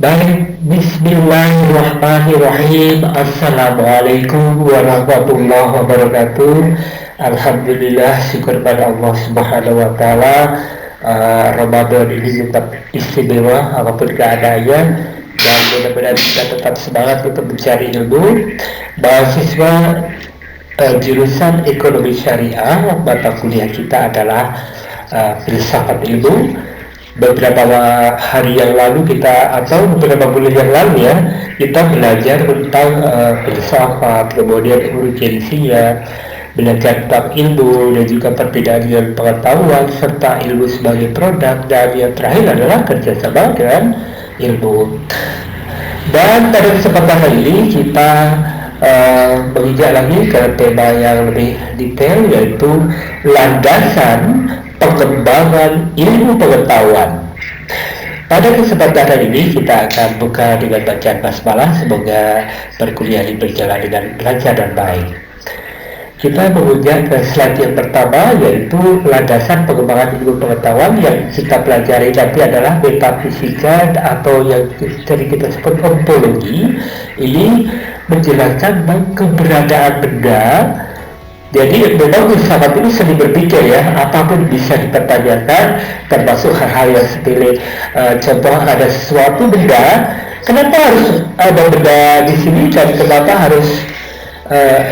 Baik, bismillahirrahmanirrahim. Assalamualaikum warahmatullahi wabarakatuh. Alhamdulillah, syukur pada Allah Subhanahu wa Ta'ala. Ramadan ini tetap istimewa apapun keadaannya, dan mudah-mudahan kita tetap semangat untuk mencari ilmu. Mahasiswa jurusan ekonomi syariah, mata kuliah kita adalah filsafat ilmu. Beberapa hari yang lalu atau beberapa bulan yang lalu kita belajar tentang filsafat, kemudian urgensinya, belajar tentang ilmu dan juga perbedaan dengan pengetahuan serta ilmu sebagai produk, dan yang terakhir adalah kerjasama dengan ilmu. Dan pada kesempatan kali ini kita menginjak lagi ke tema yang lebih detail, yaitu landasan pengembangan ilmu pengetahuan. Pada kesempatan hari ini kita akan buka dengan bacaan basmalah. Semoga perkuliahan ini berjalan dengan lancar dan baik. Kita menginjak ke slide yang pertama, yaitu landasan pengembangan ilmu pengetahuan. Yang kita pelajari nanti adalah metafisika atau yang sering kita sebut ontologi. Ini menjelaskan tentang keberadaan benda. Jadi memang filsafat ini sering berpikir apapun bisa dipertanyakan, termasuk hal-hal yang sepele. Contoh, ada sesuatu benda, kenapa harus ada benda di sini dan kenapa harus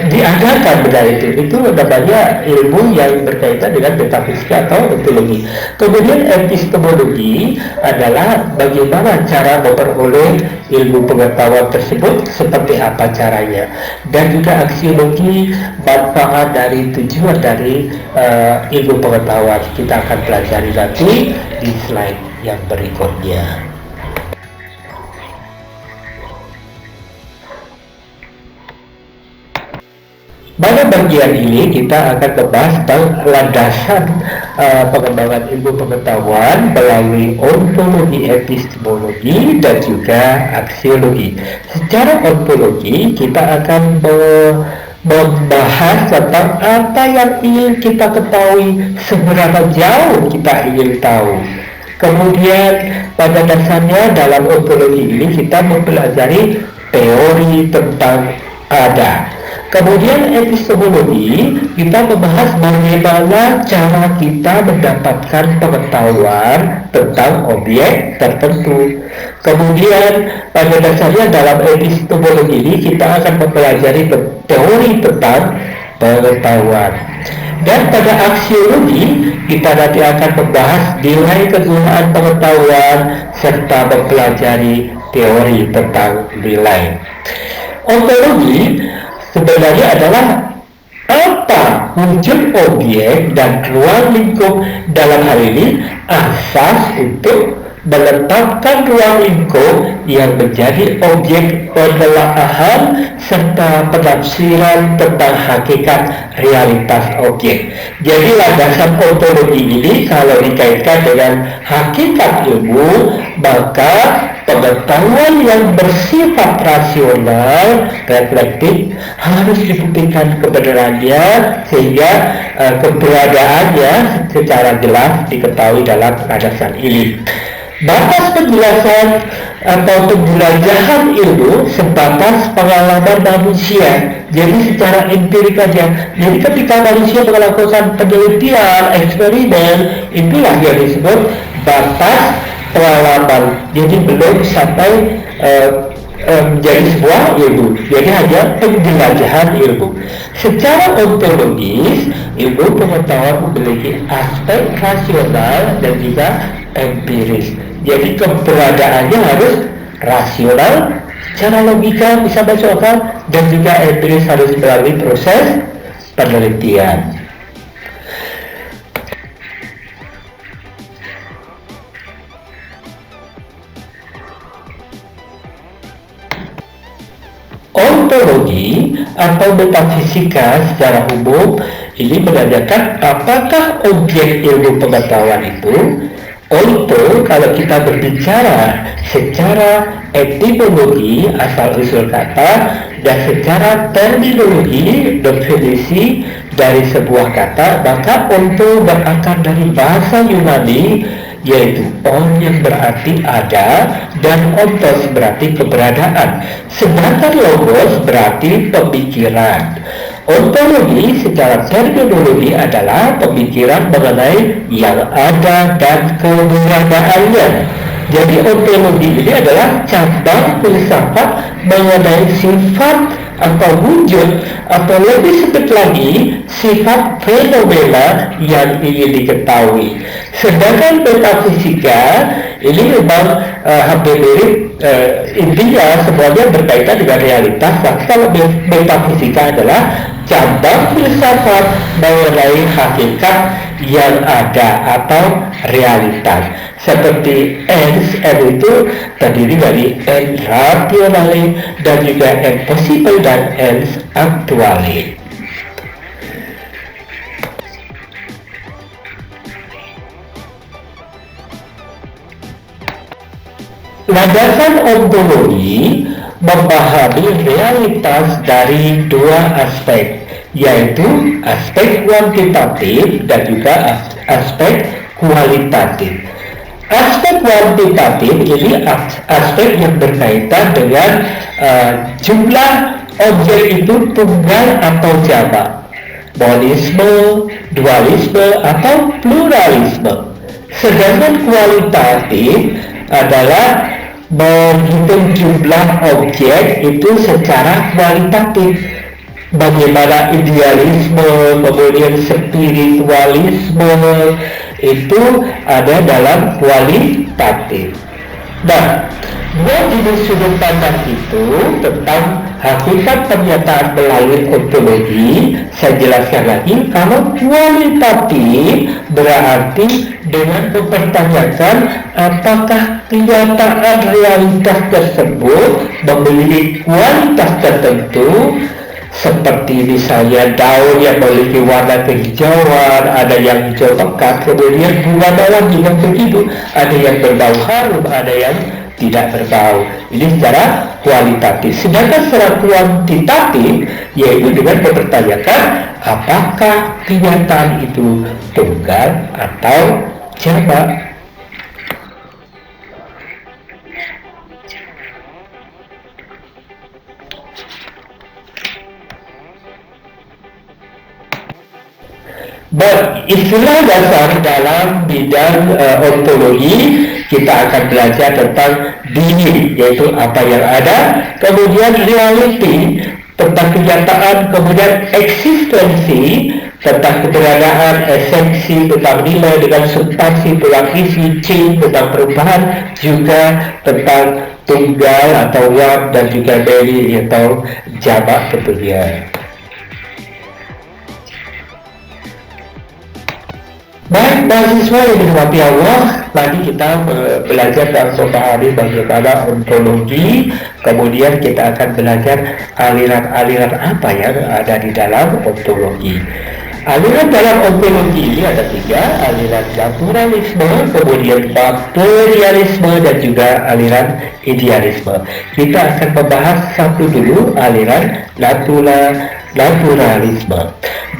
diadakan benda itu namanya ilmu yang berkaitan dengan metafisika atau ontologi. Kemudian epistemologi adalah bagaimana cara memperoleh ilmu pengetahuan tersebut, seperti apa caranya, dan juga aksiologi, manfaat dari tujuan dari ilmu pengetahuan. Kita akan pelajari nanti di slide yang berikutnya. Pada bagian ini kita akan membahas tentang landasan pengembangan ilmu pengetahuan melalui ontologi, epistemologi, dan juga aksiologi. Secara ontologi kita akan membahas tentang apa yang ingin kita ketahui, seberapa jauh kita ingin tahu. Kemudian pada dasarnya dalam ontologi ini kita mempelajari teori tentang ada. Kemudian epistemologi, kita membahas bagaimana cara kita mendapatkan pengetahuan tentang objek tertentu. Kemudian pada dasarnya dalam epistemologi ini kita akan mempelajari teori tentang pengetahuan. Dan pada aksiologi kita nanti akan membahas nilai kegunaan pengetahuan serta mempelajari teori tentang nilai. Ontologi sebenarnya adalah apa wujud objek dan ruang lingkup. Dalam hal ini asas untuk menetapkan ruang lingkup yang menjadi objek penelaahan serta penafsiran tentang hakikat realitas objek. Jadi landasan ontologi ini kalau dikaitkan dengan hakikat ilmu, maka pengetahuan yang bersifat rasional, reflektif, harus dibuktikan kebenarannya sehingga keberadaannya secara jelas diketahui dalam landasan ini. Batas penjelasan atau penjelajahan ilmu sebatas pengalaman manusia. Jadi secara empirik saja. Jadi ketika manusia melakukan penelitian, eksperimen, itulah yang disebut batas pengalaman. Jadi belum sampai menjadi sebuah ilmu. Jadi hanya penjelajahan ilmu. Secara ontologis, ilmu pengetahuan memiliki aspek rasional dan juga empiris. Jadi keberadaannya harus rasional, secara logika bisa masuk akal, dan juga empiris harus melalui proses penelitian. Ontologi atau metafisika secara umum ini menanyakan apakah objek ilmu pengetahuan itu. Untuk kalau kita berbicara secara etimologi asal usul kata dan secara terminologi definisi dari sebuah kata, maka onto berakar dari bahasa Yunani yaitu on yang berarti ada dan ontos berarti keberadaan, sedangkan logos berarti pemikiran. Ontologi secara terminologi adalah pemikiran mengenai yang ada dan keberadaannya. Jadi ontologi ini adalah cabang filsafat mengenai sifat atau wujud, atau lebih sedikit lagi sifat fenomena yang ingin diketahui. Sedangkan metafisika ini memang hampir mirip, intinya semuanya berkaitan dengan realitas. Kalau metafisika adalah cabang filsafat mengenai hakikat yang ada atau realitas. Seperti ens itu terdiri dari ens rationale dan juga ens possible dan ens actuale. Landasan ontologi memahami realitas dari dua aspek, yaitu aspek kuantitatif dan juga aspek kualitatif. Aspek kuantitatif ini aspek yang berkaitan dengan jumlah objek itu tunggal atau jamak, monisme, dualisme, atau pluralisme. Sedangkan kualitatif adalah menghitung jumlah objek itu secara kualitatif. Bagaimana idealisme, kemudian spiritualisme itu ada dalam kualitatif. Nah, dari sudut pandang itu tentang hakikat pernyataan melalui ontologi, saya jelaskan lagi. Kalau kualitatif berarti dengan mempertanyakan apakah kenyataan realitas tersebut memiliki kualitas tertentu, seperti misalnya daun yang memiliki warna kehijauan, ada yang hijau pekat, kemudian bunga mawar juga begitu, ada yang berbau harum, ada yang tidak berbau. Ini secara kualitatif. Sedangkan secara kuantitatif, yaitu dengan mempertanyakan apakah kenyataan itu tunggal atau jamak. Istilah dasar dalam bidang ontologi, kita akan belajar tentang diri, yaitu apa yang ada, kemudian reality, tentang kenyataan, kemudian eksistensi, tentang keberadaan, esensi, tentang nilai dengan substansi, tentang isi, tentang perubahan, juga tentang tunggal atau one, dan juga dari atau jamak tentunya. Baik mahasiswa yang dirahmati Allah, tadi kita belajar dan memahami bagaimana ontologi, kemudian kita akan belajar aliran-aliran apa yang ada di dalam ontologi. Aliran dalam ontologi ini ada tiga, aliran naturalisme, kemudian materialisme, dan juga aliran idealisme. Kita akan membahas satu dulu, aliran naturalisme.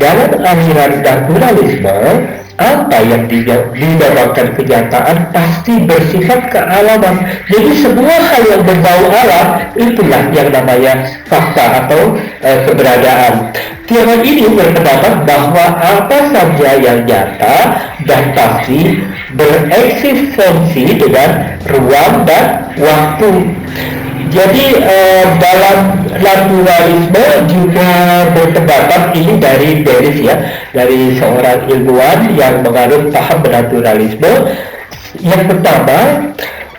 Dalam aliran naturalisme, apa yang dinamakan kenyataan pasti bersifat kealaman. Jadi semua hal yang berbau alam itulah yang namanya fakta atau keberadaan. Teori ini berpendapat bahwa apa saja yang nyata dan pasti bereksistensi dengan ruang dan waktu. Jadi dalam naturalisme juga berpendapat, ini dari Deris ya, dari seorang ilmuwan yang menganut paham naturalisme. Yang pertama,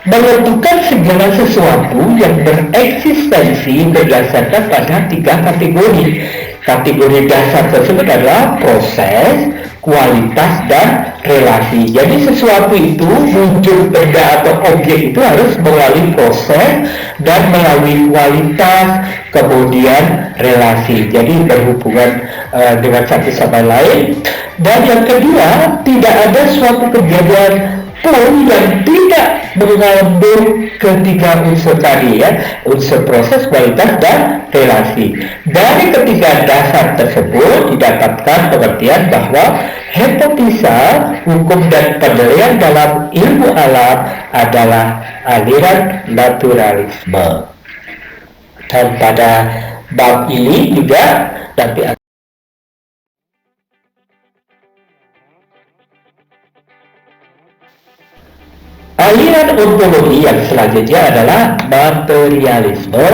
menentukan segala sesuatu yang bereksistensi berdasarkan pada tiga kategori. Kategori dasar tersebut adalah proses, kualitas, dan relasi. Jadi sesuatu itu, wujud benda atau objek itu harus melalui proses dan melalui kualitas, kemudian relasi. Jadi berhubungan dengan satu sama lain. Dan yang kedua, tidak ada suatu kejadian pun yang tidak mengandung ketiga unsur tadi ya, unsur proses, kualitas, dan relasi. Dari ketiga dasar tersebut didapatkan pengertian bahwa hipotesa, hukum, dan penilaian dalam ilmu alam adalah aliran naturalisme. Dan pada bab ini juga nanti aliran ontologi yang selanjutnya adalah materialisme,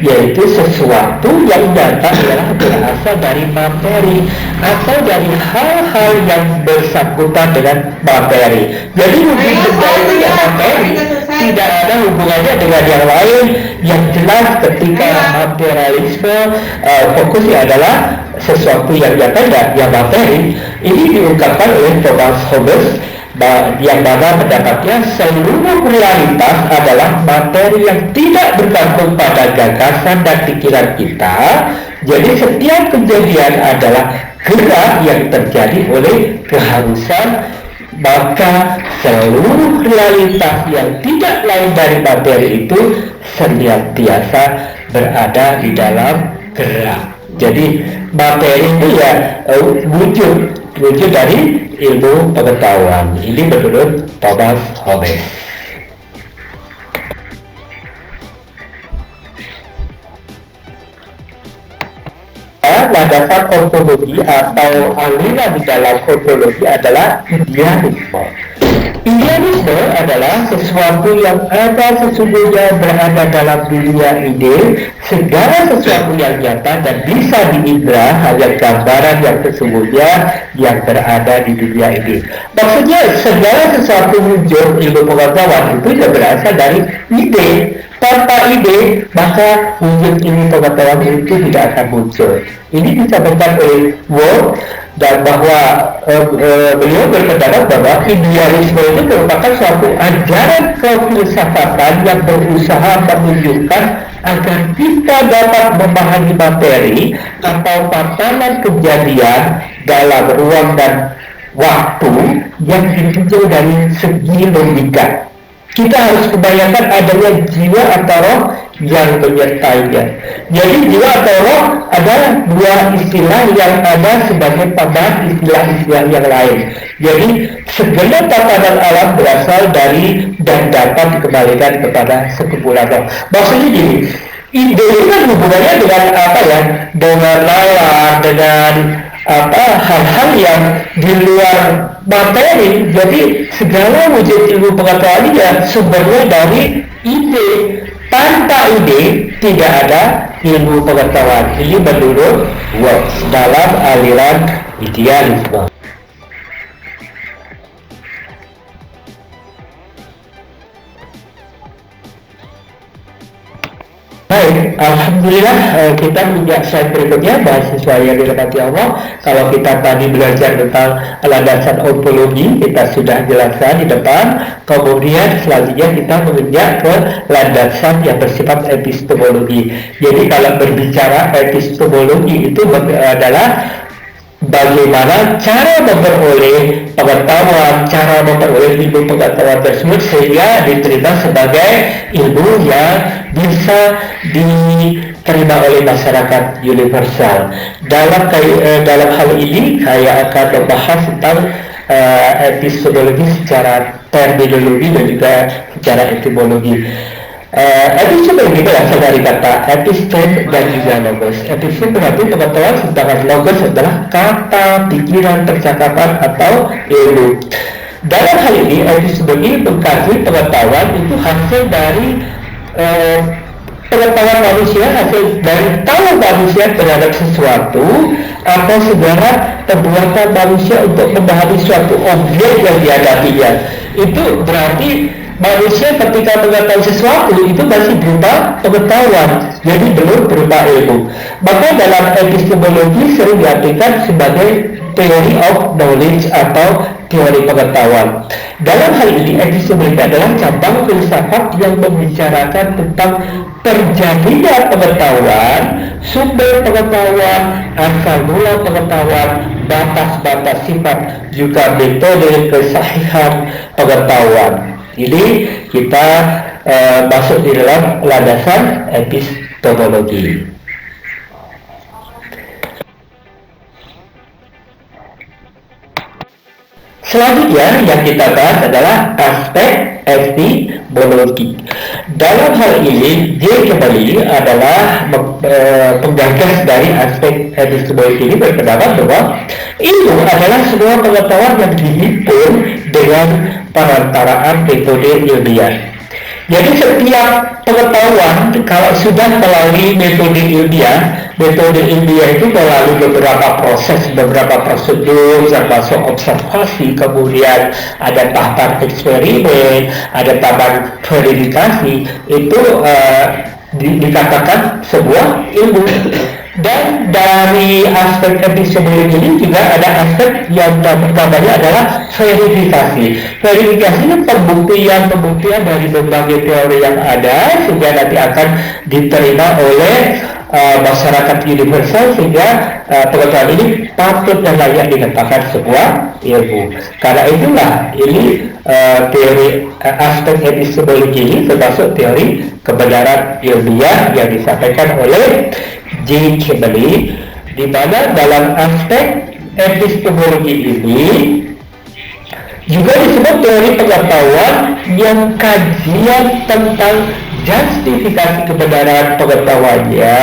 yaitu sesuatu yang nyata adalah berasal dari materi atau dari hal-hal yang bersangkutan dengan materi. Jadi wujud benda itu yang materi, tidak ada hubungannya dengan yang lain. Yang jelas ketika materialisme fokusnya adalah sesuatu yang nyata dan yang materi. Ini diungkapkan oleh Thomas Hobbes, yang mana pendapatnya seluruh realitas adalah materi yang tidak bergantung pada gagasan dan pikiran kita. Jadi setiap kejadian adalah gerak yang terjadi oleh keharusan, maka seluruh realitas yang tidak lain dari materi itu senantiasa berada di dalam gerak. Jadi materi itu ya wujud dari ilmu pengetahuan. Ini menurut Thomas Hobbes. Landasan ontologi atau aliran di dalam ontologi adalah idealisme. Idealisme adalah sesuatu yang ada sesungguhnya berada dalam dunia ide. Segala sesuatu yang nyata dan bisa diindra hanya gambaran yang sesungguhnya yang berada di dunia ini. Maksudnya segala sesuatu wujud ilmu pengetahuan itu yang berasal dari ide. Tanpa ide, maka wujud ilmu pengetahuan itu tidak akan muncul. Ini disampaikan oleh Ward, dan bahwa beliau berpendapat bahwa idealisme itu merupakan suatu ajaran kefilsafatan yang berusaha menunjukkan agar kita dapat memahami materi atau tatanan kejadian dalam ruang dan waktu yang ditinjau dari segi logika. Kita harus membayangkan adanya jiwa atau roh yang menyertainya. Jadi jiwa atau roh adalah dua istilah yang ada sebagai tambahan istilah-istilah yang lain. Jadi segala tatanan alam berasal dari dan dapat dikembalikan kepada sekumpulan roh. Maksudnya gini, ide itu kan hubungannya dengan apa ya? Dengan nalar, dengan hal-hal yang di luar materi. Jadi segala wujud ilmu pengetahuan ya sumbernya dari ide. Tanpa ide tidak ada ilmu pengetahuan. Ini menurut Watts dalam aliran idealisme. Baik, alhamdulillah kita punya slide berikutnya, mahasiswa yang dirahmati Allah. Kalau kita tadi belajar tentang landasan ontologi, kita sudah jelaskan di depan. Kemudian selanjutnya kita menginjak ke landasan yang bersifat epistemologi. Jadi kalau berbicara epistemologi itu adalah bagaimana cara memperoleh pengetahuan, cara memperoleh ilmu pengetahuan tersebut sehingga diterima sebagai ilmu yang bisa diterima oleh masyarakat universal. Dalam hal ini saya akan membahas tentang epistemologi secara terminologi dan juga secara etimologi. Epistemologi berasal dari kata epistem dan juga logos. Epistem berarti pengetahuan, sedangkan logos adalah kata, pikiran, percakapan atau ilmu. Dalam hal ini epistemologi mengkaji pengetahuan itu hasil dari pengetahuan manusia, hasil dari tahu manusia terhadap sesuatu atau segala perbuatan manusia untuk memahami suatu objek yang dihadapinya. Itu berarti manusia ketika mengetahui sesuatu itu masih berupa pengetahuan, jadi belum berupa ilmu. Maka dalam epistemologi sering diartikan sebagai theory of knowledge atau teori pengetahuan. Dalam hal ini, epistemologi adalah cabang filsafat yang membicarakan tentang terjadinya pengetahuan, sumber pengetahuan, asal mula pengetahuan, batas-batas sifat, juga metode kesahihan pengetahuan. Jadi kita masuk di dalam landasan epistemologi. Selanjutnya yang kita bahas adalah aspek epistemologi. Dalam hal ini, J. Kembali adalah penggagas dari aspek epistemologi ini berpendapat bahwa ilmu adalah sebuah pengetahuan yang dihimpun dengan perantaraan metode ilmiah. Jadi setiap pengetahuan kalau sudah melalui metode ilmiah itu melalui beberapa proses, beberapa prosedur, termasuk observasi, kemudian ada tahapan eksperimen, ada tahapan verifikasi, itu dikatakan sebuah ilmu. Dan dari aspek epistemologi ini juga ada aspek yang namanya adalah verifikasi. Verifikasi itu pembuktian dari berbagai teori yang ada sehingga nanti akan diterima oleh masyarakat universal, sehingga pengetahuan ini patut dan layak dikatakan sebuah ilmu. Karena itulah ini teori aspek epistemologi ini termasuk teori kebenaran ilmiah yang disampaikan oleh J. Kembali, di mana dalam aspek epistemologi ini juga disebut teori pengetahuan yang kajian tentang justifikasi kebenaran pengetahuannya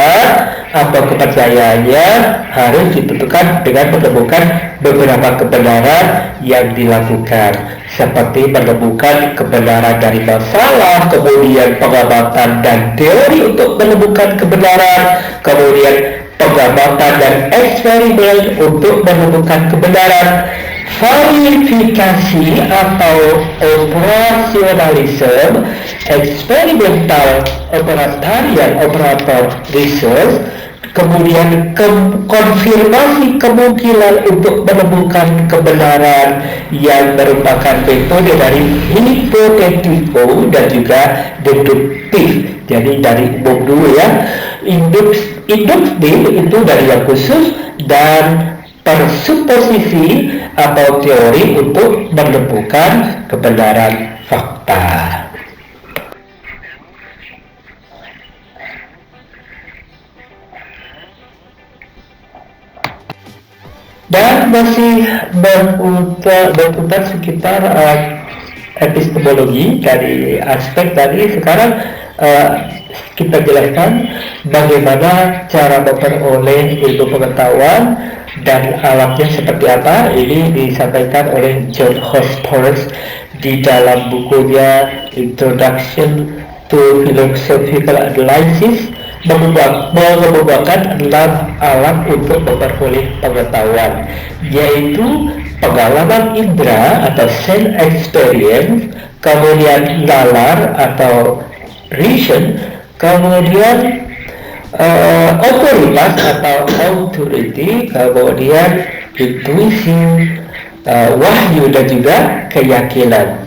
atau kepercayaannya harus ditentukan dengan menemukan beberapa kebenaran yang dilakukan, seperti menemukan kebenaran dari masalah, kemudian pengamatan dan teori untuk menemukan kebenaran, kemudian pengamatan dan eksperimen untuk menemukan kebenaran, verifikasi atau operasionalisme, eksperimental authoritarian operator research, kemudian konfirmasi kemungkinan untuk menemukan kebenaran yang merupakan metode dari hipotetiko dan juga deduktif. Jadi dari umum dulu ya, induktif itu dari yang khusus, dan persuposisi atau teori untuk menemukan kebenaran fakta. Dan masih berputar sekitar epistemologi dari aspek tadi. Sekarang kita jelaskan bagaimana cara memperoleh ilmu pengetahuan dan alatnya seperti apa. Ini disampaikan oleh John Horsford di dalam bukunya Introduction to Philosophical Analysis, mengemukakan 6 alat untuk memperoleh pengetahuan, yaitu pengalaman indera atau sense experience, kemudian nalar atau reason, kemudian otoritas atau authority, kemudian intuisi, wahyu, dan juga keyakinan.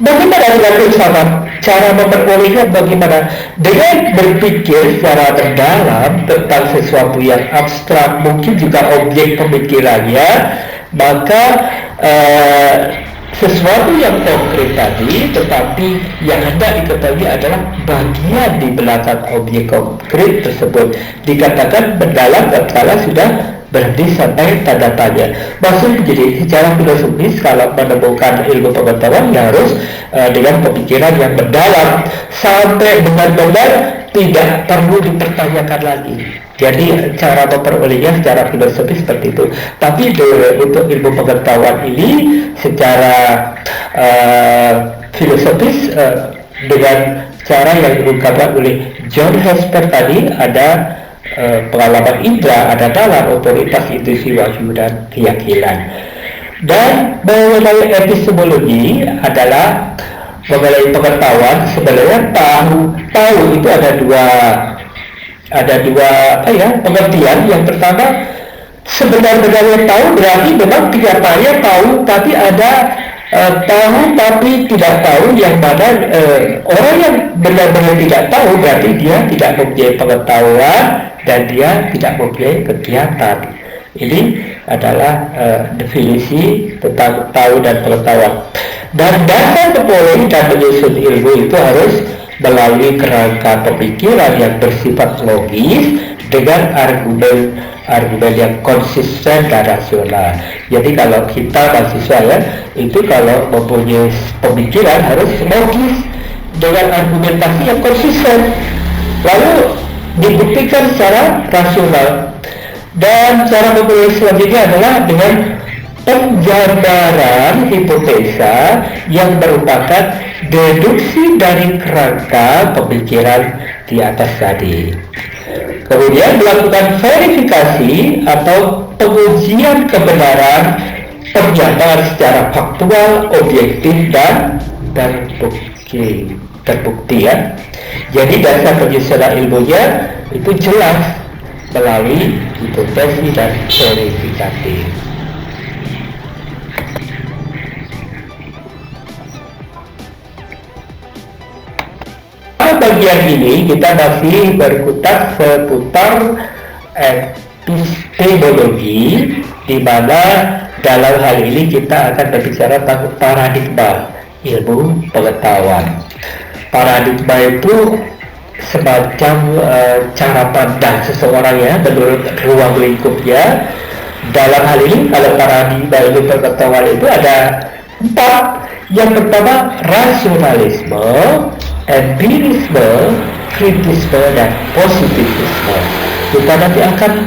Bagaimana dengan filsafat? Cara memperolehnya bagaimana? Dengan berpikir secara mendalam tentang sesuatu yang abstrak, mungkin juga objek pemikirannya, maka sesuatu yang konkret tadi, tetapi yang hendak diketahui adalah bagian di belakang objek konkret tersebut, dikatakan mendalam tatkala sudah berhenti sampai tanda tanya. Maksud jadi secara filosofis, kalau menemukan ilmu pengetahuan harus dengan pemikiran yang mendalam sampai benar-benar tidak perlu dipertanyakan lagi. Jadi cara memperolehnya secara filosofis seperti itu. Tapi untuk ilmu pengetahuan ini secara filosofis dengan cara yang diungkapkan oleh John Horsford tadi, ada pengalaman indera, ada nalar, otoritas, intuisi, wahyu, dan keyakinan. Dan mengenai epistemologi adalah mengenai pengetahuan. Sebenarnya tahu itu ada dua pengertian. Yang pertama, sebenar-benarnya tahu berarti memang kenyataannya tahu, tapi ada tahu tapi tidak tahu, yang mana orang yang benar-benar tidak tahu berarti dia tidak mempunyai pengetahuan dan dia tidak mempunyai kegiatan. Ini adalah definisi tentang tahu dan pengetahuan. Dan dasar memulai dan menyusun ilmu itu harus melalui kerangka pemikiran yang bersifat logis dengan argumen yang konsisten dan rasional. Jadi kalau kita mahasiswa ya, itu kalau mempunyai pemikiran harus logis dengan argumentasi yang konsisten, lalu dibuktikan secara rasional. Dan cara memulai selanjutnya adalah dengan penjabaran hipotesa yang merupakan deduksi dari kerangka pemikiran di atas tadi. Kemudian melakukan verifikasi atau pengujian kebenaran pernyataan secara faktual, objektif dan terbukti ya. Jadi dasar penyusunan ilmunya itu jelas melalui hipotesi dan verifikasi. Bagian ini kita masih berkutat seputar epistemologi, di mana dalam hal ini kita akan berbicara tentang paradigma ilmu pengetahuan. Paradigma itu semacam cara pandang seseorang ya menurut ruang lingkupnya. Dalam hal ini kalau paradigma ilmu pengetahuan itu ada 4. Yang pertama rasionalisme, empirisme, kritisme, dan positivisme. Kita nanti akan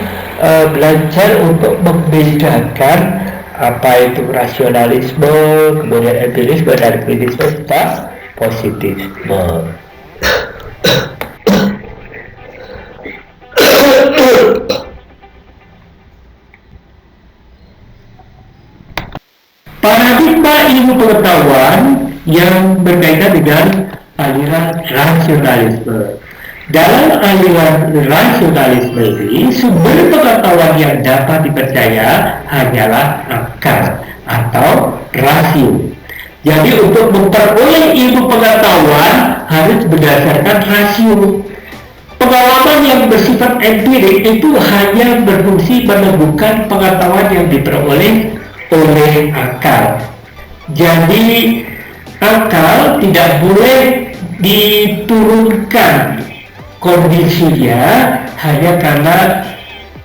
belajar untuk membedakan apa itu rasionalisme, kemudian empirisme, dan kritisme, serta positivisme. Paradigma ilmu pengetahuan yang berkaitan dengan aliran rasionalisme. Dalam aliran rasionalisme ini, sumber pengetahuan yang dapat dipercaya hanyalah akal atau rasio. Jadi untuk memperoleh ilmu pengetahuan harus berdasarkan rasio. Pengalaman yang bersifat empirik itu hanya berfungsi menemukan pengetahuan yang diperoleh oleh akal. Jadi akal tidak boleh diturunkan kondisinya hanya karena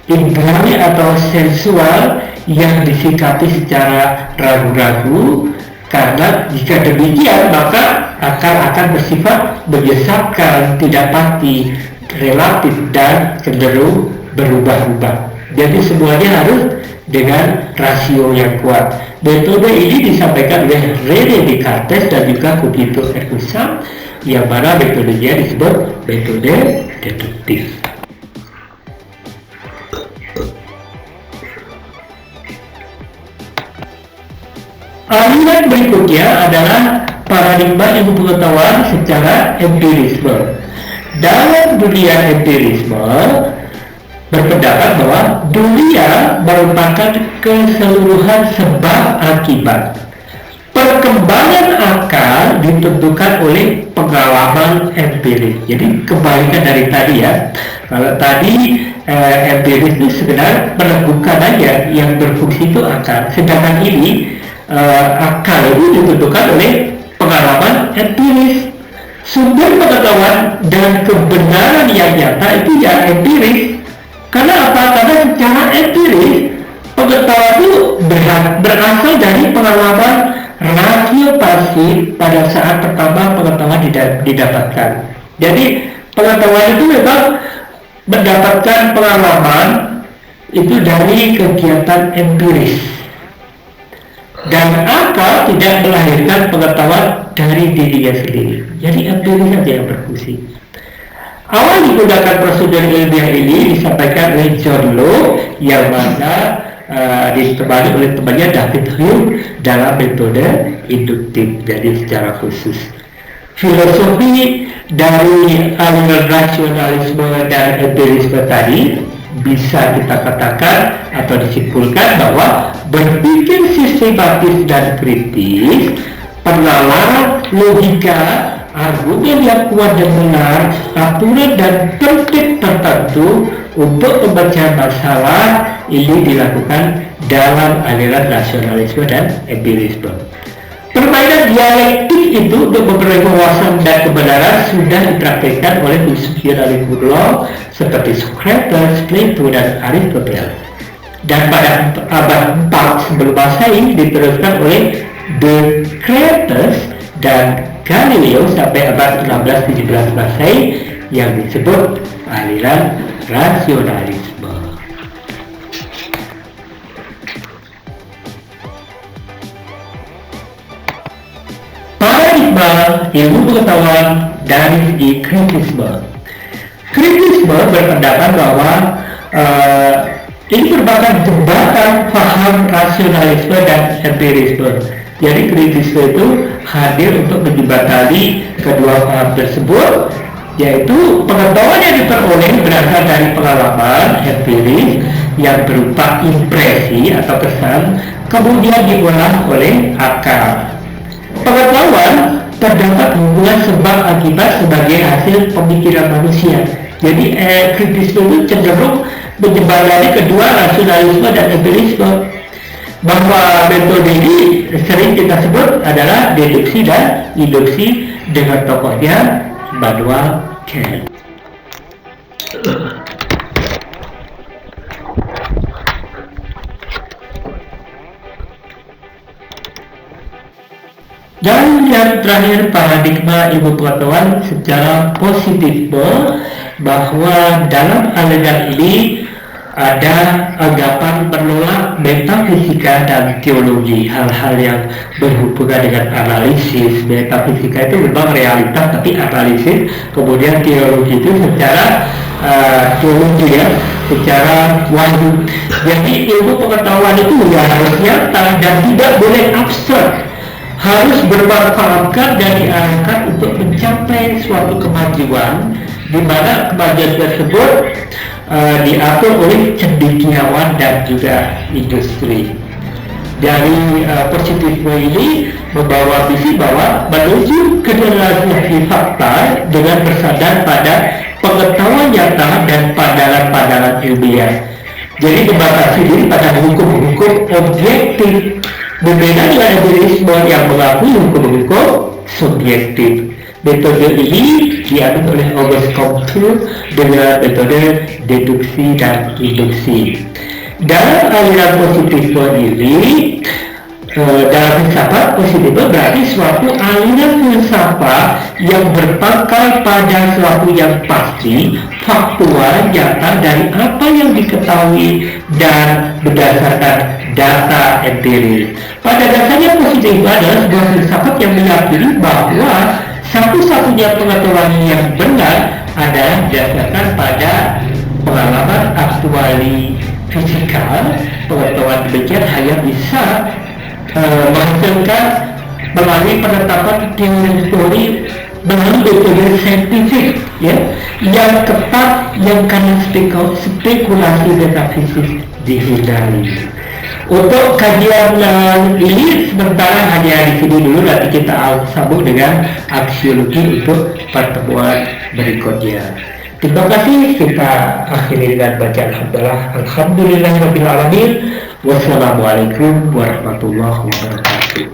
indrawi atau sensual yang disikapi secara ragu-ragu, karena jika demikian maka akal akan bersifat menyesatkan, tidak pasti, relatif, dan cenderung berubah-ubah. Jadi semuanya harus dengan rasio yang kuat. Metode ini disampaikan oleh René Descartes dan juga Cogito ergo sum, yang mana metodenya disebut metode deduktif. Aliran berikutnya adalah paradigma ilmu pengetahuan secara empirisme. Dalam dunia empirisme berpendapat bahwa dunia merupakan keseluruhan sebab akibat. Perkembangan akal ditentukan oleh pengalaman empiris. Jadi kebalikan dari tadi ya. Kalau tadi empiris itu sekedar menemukan aja, yang berfungsi itu akal. Sedangkan ini akal itu ditentukan oleh pengalaman empiris. Sumber pengetahuan dan kebenaran yang nyata itu ya empiris. Karena apa? Karena secara empiris pengetahuan itu berasal dari pengalaman rasio pasif pada saat pertama pengetahuan didapatkan. Jadi pengetahuan itu memang mendapatkan pengalaman itu dari kegiatan empiris. Dan akal tidak melahirkan pengetahuan dari dirinya sendiri. Jadi empiris saja yang berfungsi. Awal digunakan prosedur ilmiah ini disampaikan oleh John Locke, yang mana ditemani oleh temannya David Hume dalam metode induktif, jadi secara khusus. Filosofi dari aliran rasionalisme dan empirisme tadi bisa kita katakan atau disimpulkan bahwa berpikir sistematis dan kritis, penalar, logika, argumen yang kuat dan benar, aturan dan tertib tertentu untuk membaca masalah ini dilakukan dalam aliran rasionalisme dan empirisme. Permainan dialektik itu untuk memperoleh wawasan dan kebenaran sudah dipraktikkan oleh filsuf dari kuno seperti Socrates, Plato, dan Aristoteles. Dan pada abad 4 sebelum Masehi diteruskan oleh Descartes dan Galileo sampai abad 16-17 Masehi yang disebut aliran rasionalisme. Paradigma ilmu pengetahuan dari segi kritisme. Kritisme berpendapat bahwa ini merupakan jembatan paham rasionalisme dan empirisme. Jadi kritisme itu hadir untuk menjembatani kedua paham tersebut, yaitu pengetahuan yang diperoleh berasal dari pengalaman empiris yang berupa impresi atau kesan, kemudian diolah oleh akal. Pengetahuan terdapat hubungan sebab akibat sebagai hasil pemikiran manusia. Jadi kritisme itu cenderung menjembatani kedua rasionalisme dan empirisme. Bahwa metode ini sering kita sebut adalah deduksi dan induksi dengan tokohnya Immanuel Kant. Dan yang terakhir, paradigma ilmu pengetahuan secara positifme, bahwa dalam aliran ini ada anggapan menolak metafisika dan teologi, hal-hal yang berhubungan dengan analisis. Metafisika itu memang realitas, tapi analisis, kemudian teologi itu secara teologi ya, secara wahyu. Jadi ilmu pengetahuan itu ya harus nyata dan tidak boleh abstrak, harus bermanfaatkan dan diarahkan untuk mencapai suatu kemajuan, di mana kemajuan tersebut diatur oleh cendekiawan dan juga industri. Dari positifme ini membawa visi bahwa menuju generalisasi fakta dengan bersandar pada pengetahuan nyata dan pandangan-pandangan ilmiah. Jadi membatasi diri pada hukum-hukum objektif, berbeda dengan empirisme yang mengakui hukum-hukum subjektif. Metode ini diambil oleh Auguste Comte dengan metode deduksi dan induksi. Dalam aliran positifme ini, dalam filsafat positifme berarti suatu aliran filsafat yang berpangkal pada suatu yang pasti, faktual, nyata dari apa yang diketahui dan berdasarkan data empiris. Pada dasarnya positifme adalah sebuah filsafat yang meyakini bahwa satu-satunya pengetahuan yang benar adalah berdasarkan pada pengalaman aktuali fisikal. Pengetahuan demikian hanya bisa menghasilkan melalui penetapan teori-teori melalui metode saintifik ya, yang ketat, yang karena spekulasi metafisik dihindari. Untuk kajian ini sementara hanya di sini dulu, nanti kita sambung dengan aksiologi untuk pertemuan berikutnya. Terima kasih, kita akhiri dengan bacaan alhamdulillahirabbil alamin. Wassalamualaikum warahmatullahi wabarakatuh.